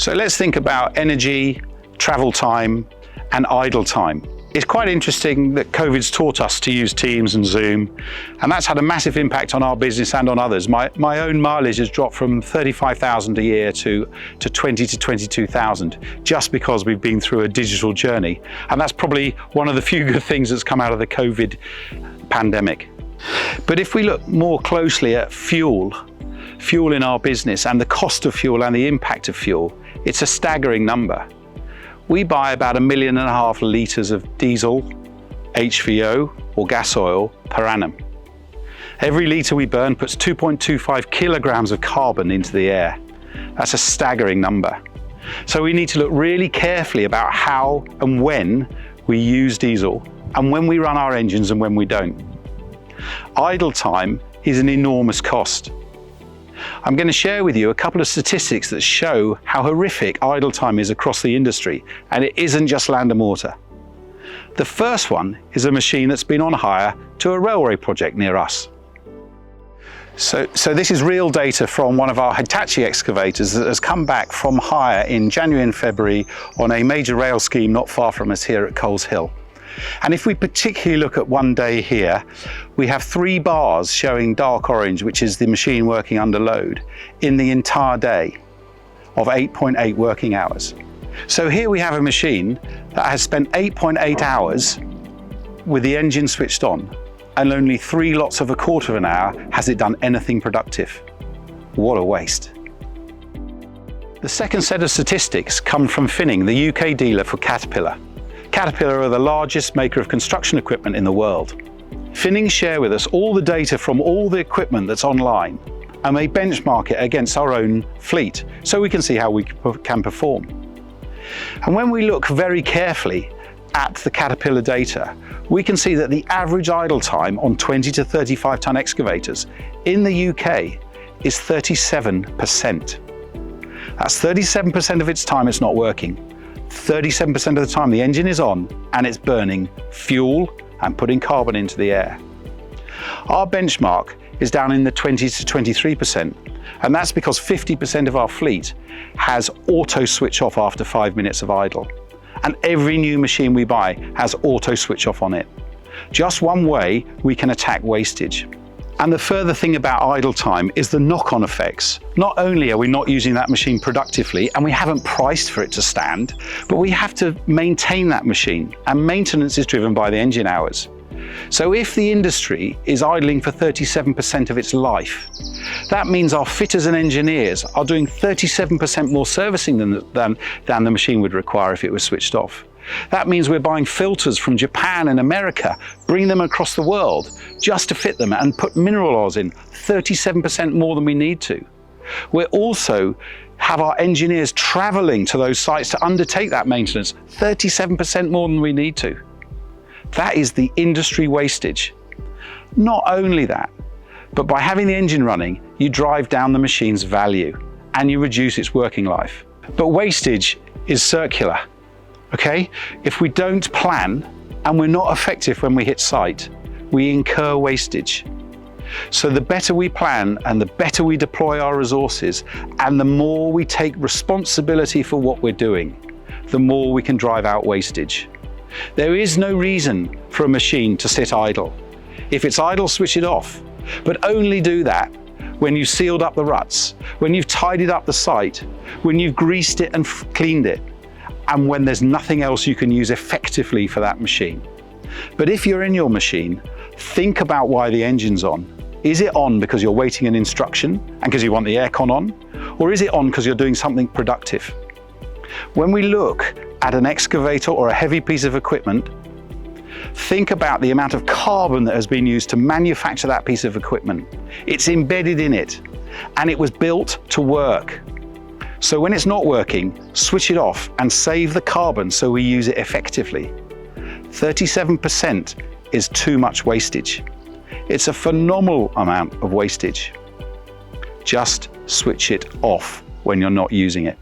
So let's think about energy, travel time, and idle time. It's quite interesting that COVID's taught us to use Teams and Zoom, and that's had a massive impact on our business and on others. My own mileage has dropped from 35,000 a year to 20 to 22,000, just because we've been through a digital journey. And that's probably one of the few good things that's come out of the COVID pandemic. But if we look more closely at fuel in our business and the cost of fuel and the impact of fuel, it's a staggering number. We buy about 1.5 million litres of diesel, HVO or gas oil per annum. Every litre we burn puts 2.25 kilograms of carbon into the air. That's a staggering number. So we need to look really carefully about how and when we use diesel and when we run our engines and when we don't. Idle time is an enormous cost. I'm going to share with you a couple of statistics that show how horrific idle time is across the industry, and it isn't just land and water. The first one is a machine that's been on hire to a railway project near us. So this is real data from one of our Hitachi excavators that has come back from hire in January and February on a major rail scheme not far from us here at Coles Hill. And if we particularly look at one day here, we have 3 bars showing dark orange, which is the machine working under load, in the entire day of 8.8 working hours. So here we have a machine that has spent 8.8 hours with the engine switched on, and only 3 lots of a quarter of an hour has it done anything productive. What a waste. The second set of statistics come from Finning, the UK dealer for Caterpillar. Caterpillar are the largest maker of construction equipment in the world. Finning share with us all the data from all the equipment that's online, and they benchmark it against our own fleet so we can see how we can perform. And when we look very carefully at the Caterpillar data, we can see that the average idle time on 20 to 35 ton excavators in the UK is 37%. That's 37% of its time it's not working. 37% of the time the engine is on and it's burning fuel and putting carbon into the air. Our benchmark is down in the 20 to 23%, and that's because 50% of our fleet has auto switch off after 5 minutes of idle. And every new machine we buy has auto switch off on it. Just one way we can attack wastage. And the further thing about idle time is the knock-on effects. Not only are we not using that machine productively, and we haven't priced for it to stand, but we have to maintain that machine, and maintenance is driven by the engine hours. So if the industry is idling for 37% of its life, that means our fitters and engineers are doing 37% more servicing than the machine would require if it was switched off. That means we're buying filters from Japan and America, bringing them across the world just to fit them and put mineral oils in 37% more than we need to. We also have our engineers traveling to those sites to undertake that maintenance 37% more than we need to. That is the industry wastage. Not only that, but by having the engine running, you drive down the machine's value and you reduce its working life. But wastage is circular. Okay, if we don't plan and we're not effective when we hit site, we incur wastage. So the better we plan and the better we deploy our resources and the more we take responsibility for what we're doing, the more we can drive out wastage. There is no reason for a machine to sit idle. If it's idle, switch it off, but only do that when you've sealed up the ruts, when you've tidied up the site, when you've greased it and cleaned it, and when there's nothing else you can use effectively for that machine. But if you're in your machine, think about why the engine's on. Is it on because you're waiting an instruction and because you want the aircon on? Or is it on because you're doing something productive? When we look at an excavator or a heavy piece of equipment, think about the amount of carbon that has been used to manufacture that piece of equipment. It's embedded in it, and it was built to work. So when it's not working, switch it off and save the carbon so we use it effectively. 37% is too much wastage. It's a phenomenal amount of wastage. Just switch it off when you're not using it.